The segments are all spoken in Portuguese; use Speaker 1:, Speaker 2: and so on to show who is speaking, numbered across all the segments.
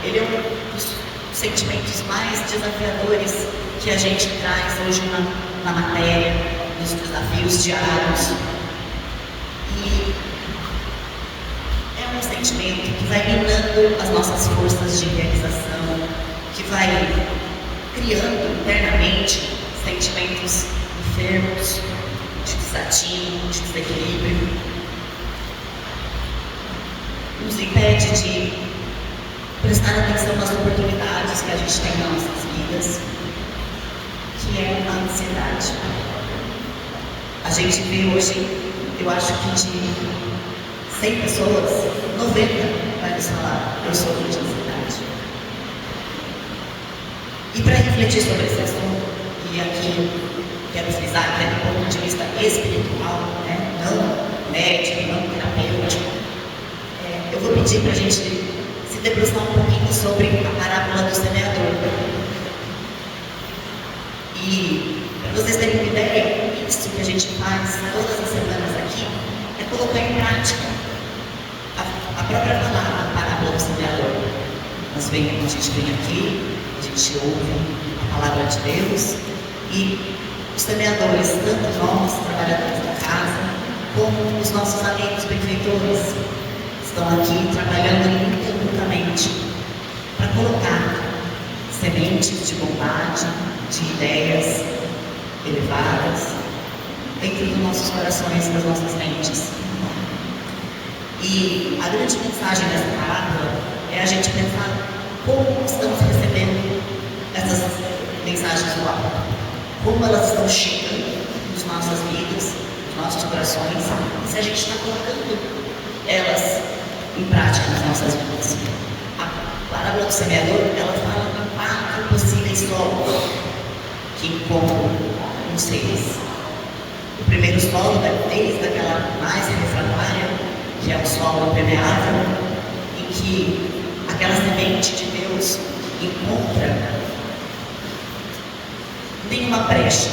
Speaker 1: ele é um dos sentimentos mais desafiadores que a gente traz hoje na matéria, nos desafios diários. E é um sentimento que vai minando as nossas forças de realização, que vai criando internamente sentimentos enfermos, de desatino, de desequilíbrio, nos impede de prestar atenção nas oportunidades que a gente tem nas nossas vidas, que é a ansiedade. A gente vê hoje, eu acho que de 100 pessoas, 90 vai nos falar, eu sofro de ansiedade. E para refletir sobre esse assunto, e aqui quero frisar que é do ponto de vista espiritual, né? Não médico, não terapêutico, eu vou pedir para a gente se debruçar um pouquinho sobre a parábola do semeador. E para vocês terem uma ideia, isso que a gente faz todas as semanas aqui é colocar em prática a própria palavra, a parábola do semeador. A gente vem aqui, a gente ouve a palavra de Deus e os semeadores, tanto nós, trabalhadores da casa, como os nossos amigos benfeitores, estão aqui trabalhando ininterruptamente para colocar sementes de bondade, de ideias elevadas dentro dos nossos corações, das nossas mentes. E a grande mensagem dessa parábola é a gente pensar como estamos recebendo essas mensagens do alto, como elas estão chegando nas nossas vidas, nos nossos corações, e se a gente está colocando elas em prática nas nossas vidas. A parábola do semeador, ela fala de 4 possíveis solos que encontram nos seres. O primeiro solo é desde aquela mais refratária, que é o solo permeável, em que aquela semente de Deus encontra nenhuma brecha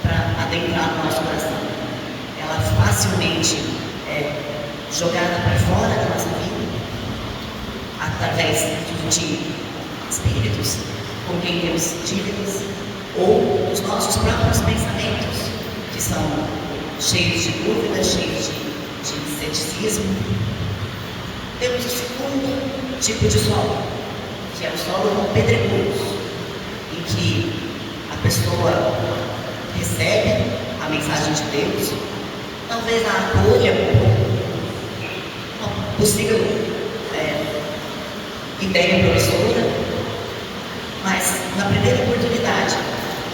Speaker 1: para adentrar no nosso coração. Ela facilmente é jogada para fora da nossa vida através de espíritos com quem temos dívidas ou dos nossos próprios pensamentos, que são cheios de dúvidas, cheios de ceticismo. Temos o segundo tipo de solo, que é o solo pedregoso, em que a pessoa recebe a mensagem de Deus, talvez a acolha uma possível ideia promissora, mas na primeira oportunidade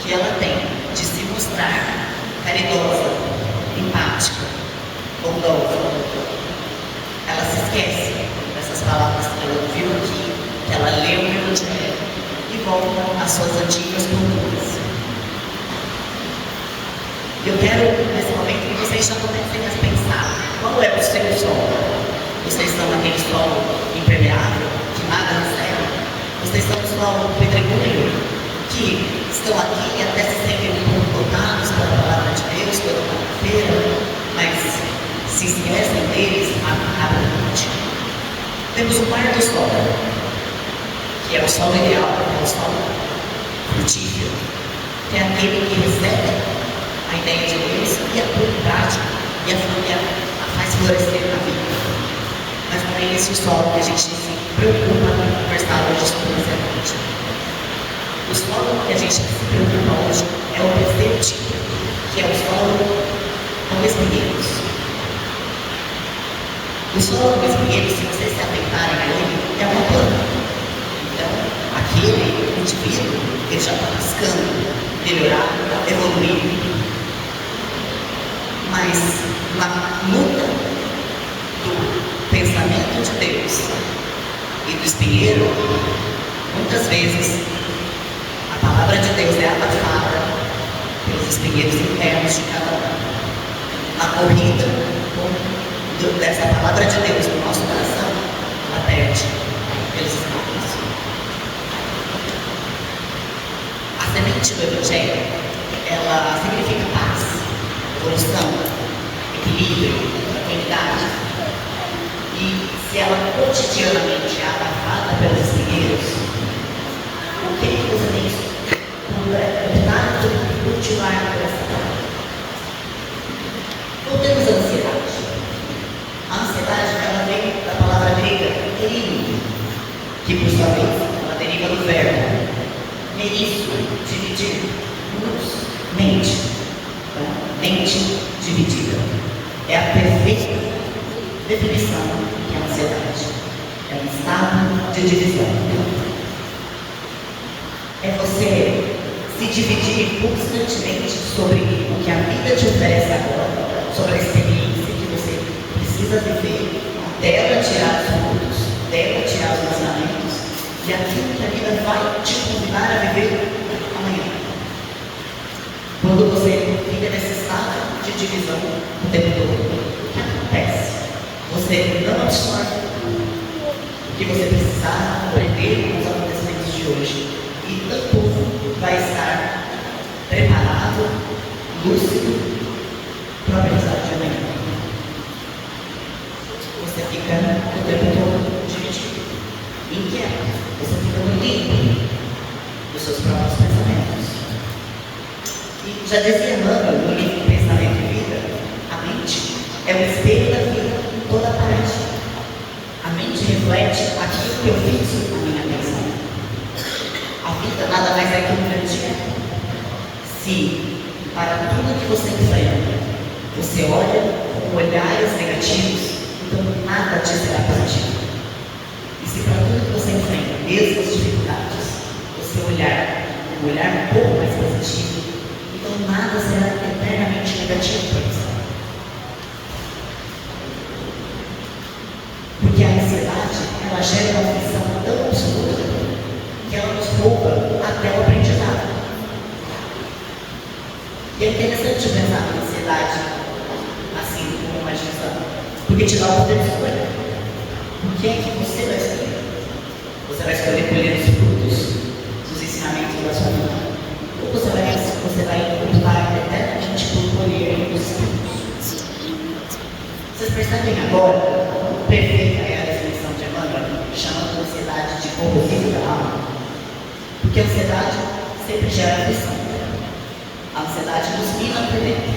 Speaker 1: que ela tem de se mostrar caridosa, empática, bondosa, ela se esquece dessas palavras que ela ouviu aqui, que ela leu no Evangelho, e volta às suas antigas condutas. Eu quero, nesse momento, que vocês já comecem a pensar qual é o seu solo. Vocês estão naquele solo impermeável, que nada recebe? Vocês estão no solo pedregulho, que estão aqui e até se sentem um pouco tocados pela palavra de Deus, pela quarta-feira, mas se esquecem deles rapidamente. Temos o quarto solo, que é o solo ideal, é o solo frutífero, que é aquele que recebe a ideia de Deus e a põe em prática e a faz florescer na vida. Mas também é esse solo que a gente se preocupa em conversar hoje sobre esse ambiente. O solo que a gente se preocupa hoje é o terceiro tipo, que é o solo com espinheiros. O solo com espinheiros, se vocês se atentarem a ele, é uma planta. Então, aquele indivíduo, ele já está buscando melhorar, evoluir. Mas na luta do pensamento de Deus e do espinheiro, muitas vezes a palavra de Deus é abafada pelos espinheiros internos de cada um. A corrida dessa palavra de Deus no nosso coração, ela perde pelos espinheiros. A semente do Evangelho, ela significa paz, evolução, equilíbrio, tranquilidade. E se ela cotidianamente é abafada pelos espinheiros, que por sua vez ela deriva do verbo merisco, dividir, mente. Então, mente dividida. É a perfeita definição do que é ansiedade. É um estado de divisão. É você se dividir constantemente sobre o que a vida te oferece agora, sobre a experiência que você precisa viver, até ela tirar os frutos, até ela tirar os lançamentos, e aquilo que a vida vai te convidar a viver amanhã. Quando você fica nesse estado de divisão o tempo todo, o que acontece? Você não absorve o que você precisar aprender com os acontecimentos de hoje, e tampouco vai estar preparado, lúcido, para a aprendizagem de amanhã. Você fica o tempo todo dividido, inquieto, você fica no limbo dos seus próprios pensamentos. E já dizia Emmanuel no livro Pensamento e Vida, a mente é o espelho da vida em toda a parte. A mente reflete aquilo que eu fiz na minha atenção. A vida nada mais é que um grande eco. Se para tudo que você enfrenta, você olha com olhares negativos, então nada te será positivo. E se para tudo que você enfrenta, mesmo as dificuldades, você olhar com um olhar um pouco mais positivo, então nada será eternamente negativo para você. Porque a ansiedade, ela gera uma aflição tão absoluta que ela nos rouba até o aprendizado. E é interessante pensar na ansiedade assim, como uma gestão, porque te dá o poder de escolha. O que é que você vai escolher? Você vai escolher colher os frutos dos ensinamentos da sua vida? Ou você vai lutar eternamente por colher os frutos? Vocês percebem agora como perfeita é a definição de Emmanuel, chamando a ansiedade de corrosivo da alma? Porque a ansiedade sempre gera aflição. A ansiedade nos mina por dentro.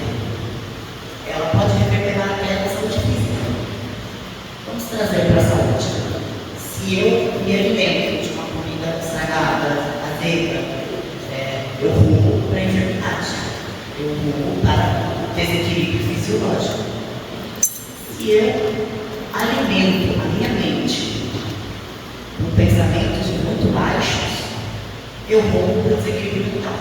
Speaker 1: Ela pode reverberar até a saúde física. Vamos trazer para a saúde. Se eu me alimento de uma comida estragada, azeda, eu rumo para a enfermidade. Eu rumo para o desequilíbrio fisiológico. Se eu alimento a minha mente com pensamentos muito baixos, eu rumo para o desequilíbrio mental.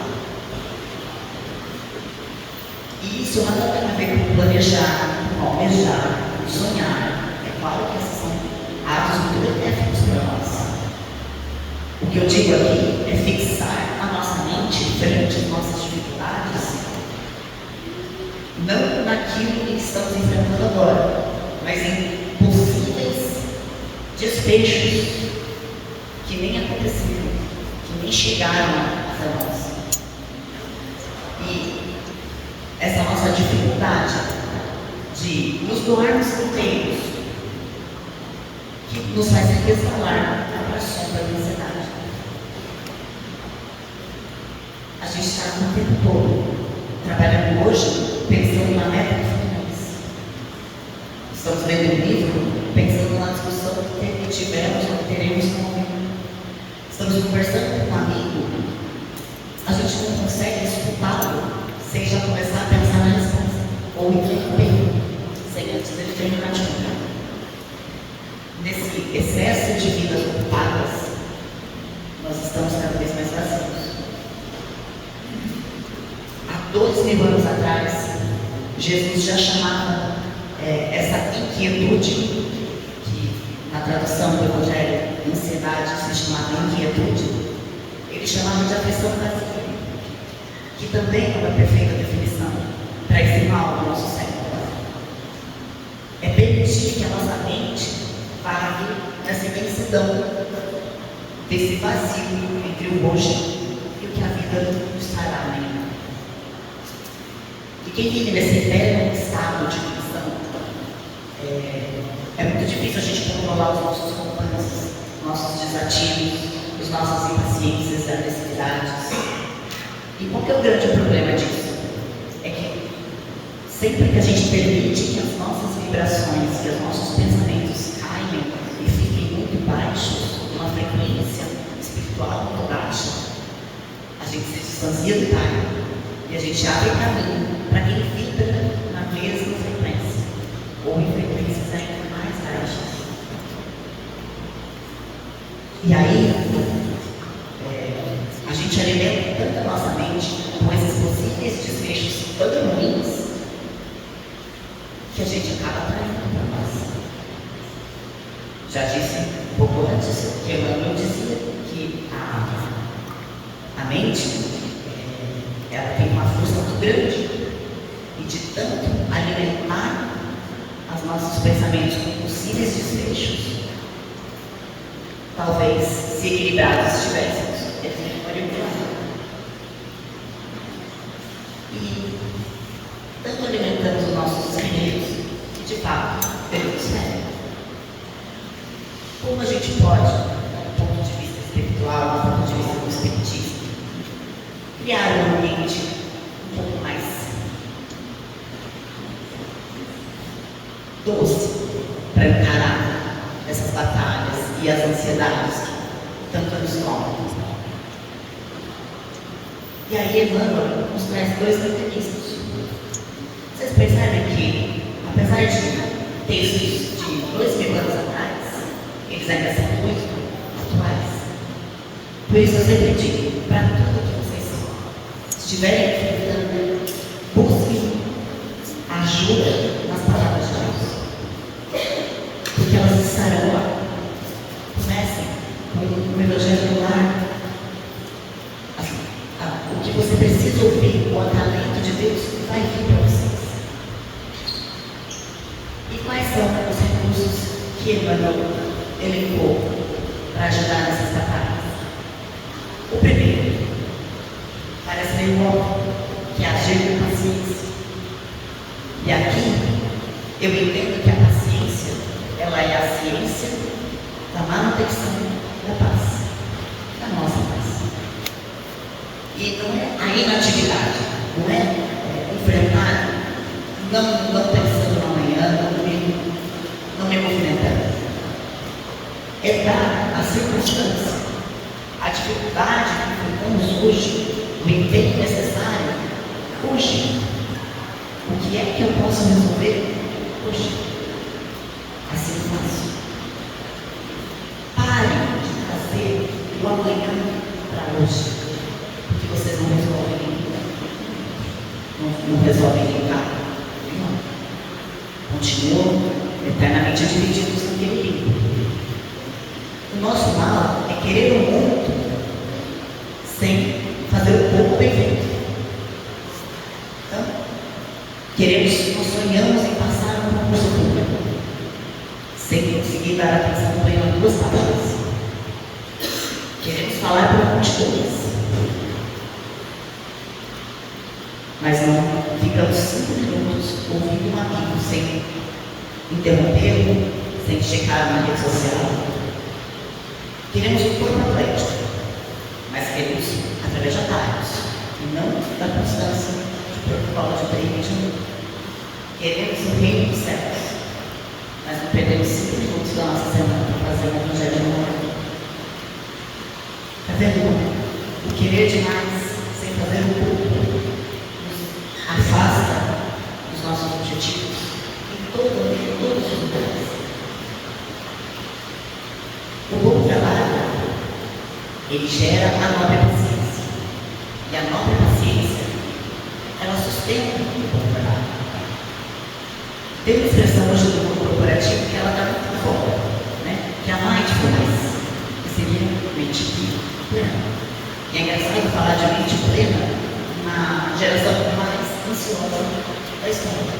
Speaker 1: E isso nada tem a ver com planejar, com almejar, com sonhar. É claro que esses são atos muito benéficos para nós. O que eu digo aqui é fixar a nossa mente frente às nossas dificuldades, não naquilo que estamos enfrentando agora, mas em possíveis despechos que nem aconteceram, que nem chegaram até nós. E essa nossa dificuldade de nos doarmos inteiros, que nos faz exalar a sombra da ansiedade. A gente está o tempo todo trabalhando hoje, pensando na meta do futuro. Estamos lendo um livro, pensando na discussão que tivemos ou que teremos com alguém. Estamos conversando com um amigo, a gente não consegue escutá-lo sem já começar a pensar na resposta, ou interromper, sem antes ele terminar de contar. Nesse excesso de vidas ocupadas, nós estamos cada vez mais vazios. Há 2000 anos atrás, Jesus já chamava essa inquietude, que na tradução do Evangelho, ansiedade se chamava inquietude, ele chamava de aflição vazia, que também é uma perfeita definição para esse mal do nosso século. É permitir que a nossa mente pague nessa imensidão desse vazio entre o hoje e o que a vida nos trará amanhã. E quem vive nesse eterno estado de condição, é muito difícil a gente controlar os nossos companheiros, nossos desativos, as nossas impaciências, agressividades. E qual que é o grande problema disso? É que sempre que a gente permite que as nossas vibrações, que os nossos pensamentos caiam e fiquem muito baixos, numa frequência auxilia do Pai. E a gente abre caminho para quem vibra na mesma frequência, ou em frequências ainda mais baixas. E aí, a gente alimenta tanto a nossa mente com esses possíveis desfechos tão ruins, que a gente acaba traindo para nós. Já disse um pouco antes que Emmanuel dizia que a mente ela tem uma força muito grande, e de tanto alimentar os nossos pensamentos com possíveis desfechos, talvez, se equilibrados estivéssemos, eles não poderiam ter. E tanto alimentando os nossos primeiros, de fato, Deus serve. Como a gente pode, do ponto de vista espiritual, do ponto de vista do espiritismo, criar um ambiente um pouco mais doce para encarar essas batalhas e as ansiedades que tanto nos tomam? E aí Emmanuel nos traz dois mecanismos. Vocês percebem que, apesar de textos de 2000 anos atrás, eles ainda são muito atuais. Por isso eu sempre digo, para tudo que vocês estiverem enfrentando, busquem ajuda nas palavras de Deus, porque elas estarão lá. Comecem com o Evangelho no lar. O que você precisa ouvir, o acalento de Deus vai vir para vocês. E quais são os recursos que Emmanuel elencou para ajudar nessas batalhas? O primeiro, parece meio óbvio, que é agir com paciência. E aqui, eu entendo que a paciência, ela é a ciência da manutenção da paz, da nossa paz. E não é a inatividade, não é enfrentar, não pensando no amanhã, não me movimentando. É dar a circunstância, a dificuldade que enfrentamos hoje, o empenho necessário hoje. O que é que eu posso resolver hoje? Assim fácil. Parem de trazer o amanhã para hoje, porque vocês não resolvem não resolvem limpar. Não. Continuam eternamente divididos naquele limpo. O nosso mal é querer o muito sem fazer o pouco bem feito. Então, nós sonhamos em passar no concurso público, sem conseguir dar atenção plena a duas palavras. Queremos falar para multidões, mas não ficamos 5 minutos ouvindo um amigo sem interrompê-lo, sem checar na rede social. Queremos o corpo atlético, mas queremos através de atalhos, e não da constância de protocolo de treino. Queremos o reino dos céus, mas não perdemos 5 minutos da nossa semana para fazer o evangelho no mundo. Está vendo? O querer demais, sem fazer o pouco, nos afasta dos nossos objetivos em todos os lugares. O bom trabalho, ele gera a nobre paciência. E a nobre paciência, ela sustenta o bom trabalho. Tem uma expressão hoje do mundo corporativo que ela está muito fora, né? Que é a mindfulness, que seria mente plena. E é engraçado falar de mente plena na geração mais ansiosa da história,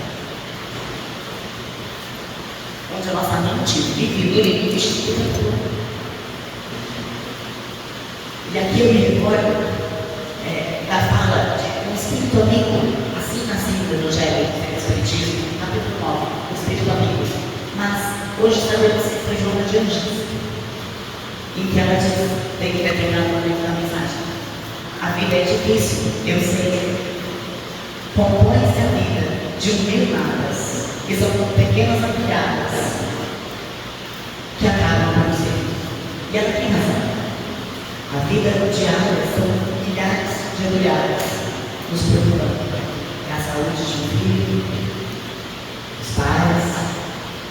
Speaker 1: onde a nossa mente vive no limite do tempo. E aqui eu me recordo da fala de um espírito amigo, assim nasceu o Evangelho do Espiritismo, capítulo 9, o espírito amigo. Mas hoje sabemos que foi Joana de Anjos, em que ela diz, tem que determinar o momento da mensagem: a vida é difícil, eu sei. Compõe-se a vida de 1000 nadas, que são pequenas agulhadas que acabam com você. E ela tem razão. A vida diária são milhares ajoelhadas, nos preocupando. É a saúde de um filho, os pais,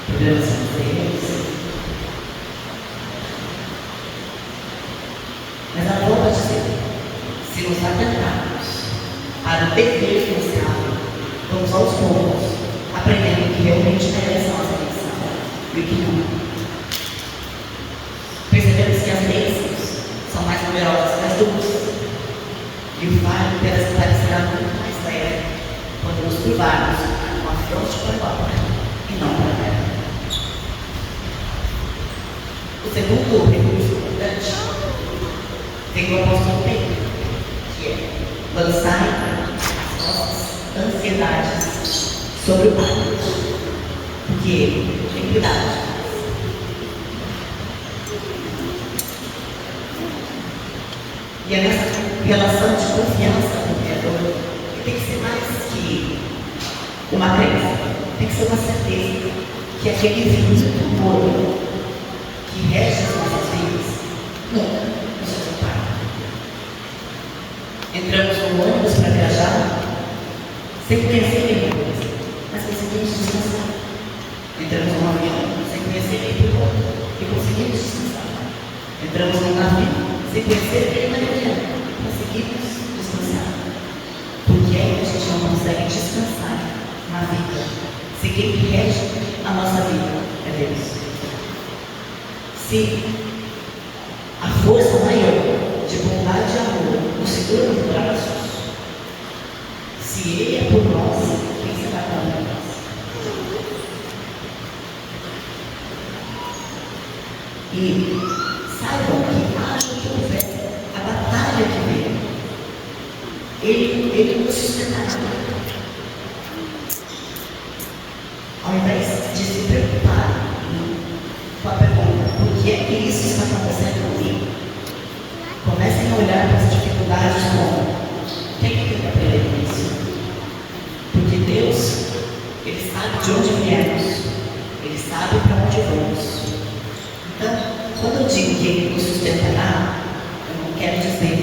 Speaker 1: problemas financeiros. Mas a Bíblia vai dizer, se nos atentarmos para o dever social, vamos aos poucos, aprendendo o que realmente merece a nossa atenção e o que não. Percebemos que as bênçãos são mais numerosas que as dores. E o fardo parecerá muito mais leve quando nos curvarmos com a fronte para o alto e não para a terra. O segundo recurso importante vem do apóstolo Pedro, que é lançar as nossas ansiedades sobre o Pai, porque Ele tem cuidado de nós. E é nessa relação de confiança com o Criador que tem que ser mais que uma crença, tem que ser uma certeza que aquele vinho do amor que rege as nossas vidas nunca nos separa. Entramos no ônibus para viajar sem conhecer nenhuma coisa, mas conseguimos descansar. Entramos num avião sem conhecer nenhum outro e conseguimos descansar. Entramos num navio sem conhecer ele na religião, conseguimos descansar. Por que a gente não consegue descansar na vida se quem rege a nossa vida é Deus? Se a força maior de bondade e amor nos segura nos braços, se Ele é por nós, quem será contra nós? E saibam que haja o que houver, a batalha que vem, Ele nos sustentará. Ao invés de se preocupar com a pergunta, por que é que isso está acontecendo comigo? Comecem a olhar para as dificuldades como, o que é que tem que aprender com isso? Porque Deus, Ele sabe de onde viemos, Ele sabe para onde vamos. Então, quando eu digo que Ele nos sustentará, eu não quero dizer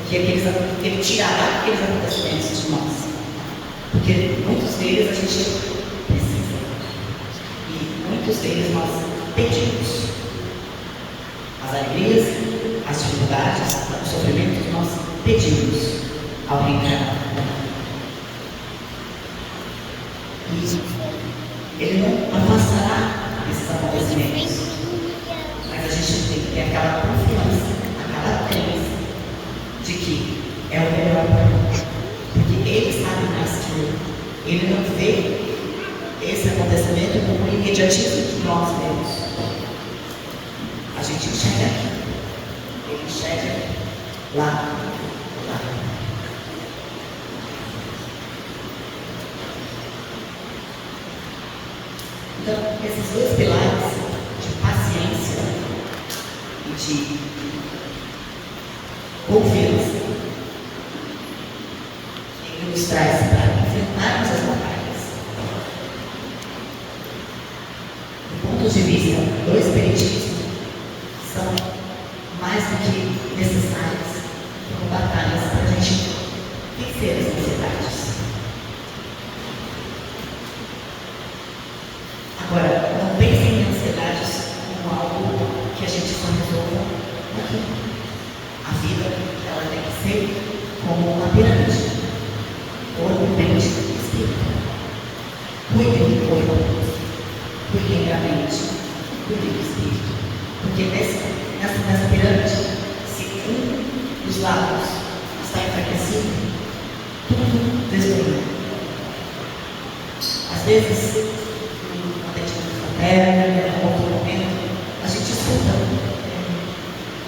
Speaker 1: que Ele tirará aqueles acontecimentos de nós. Porque muitos deles a gente precisa. E muitos deles nós pedimos. As alegrias, as dificuldades, os sofrimentos nós pedimos ao reencarnar. E Ele não afastará esses acontecimentos. Mas a gente tem que ter aquela confiança, aquela crença de que é o melhor para nós. Porque Ele sabe mais que eu. Ele não vê esse acontecimento como um imediatismo que nós vemos. A gente enxerga aqui. Ele enxerga lá. Então, esses dois pilares de paciência e de confiança, Ele nos traz para enfrentarmos as batalhas. Do ponto de vista do Espiritismo, são mais do que necessárias como batalhas para a gente vencer as ansiedades. Agora, não pensem em ansiedades como algo que a gente só resolva aqui. A vida, ela tem que ser como uma pirâmide. Corpo, mente e espírito. Cuidem do corpo, cuidem da mente, cuidem do espírito. Porque nessa pirâmide, se um dos lados está enfraquecido, tudo desmorona. Às vezes, em outro momento, a gente escuta,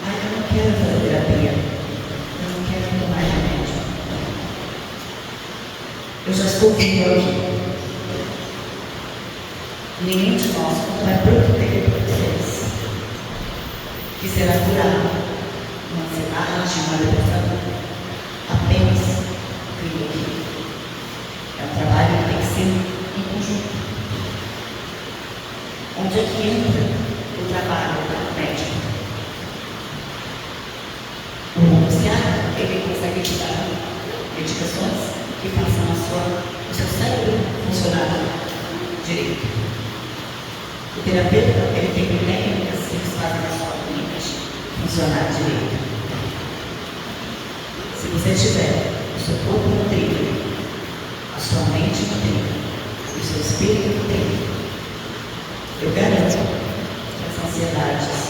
Speaker 1: eu não quero fazer terapia, eu não quero tomar remédio. Eu já estou vindo aqui. Nenhum de nós vai prometer para vocês que será curado uma ansiedade, uma depressão, apenas vindo aqui. É um trabalho que tem que ser em conjunto. Onde é que entra o trabalho do médico? O psiquiatra, ele consegue te dar medicações que façam o seu cérebro funcionar direito. O terapeuta, ele tem técnicas que eles fazem a sua mente funcionar direito. Se você tiver o seu corpo nutrido, a sua mente nutrida, o seu espírito nutrido, eu garanto que as ansiedades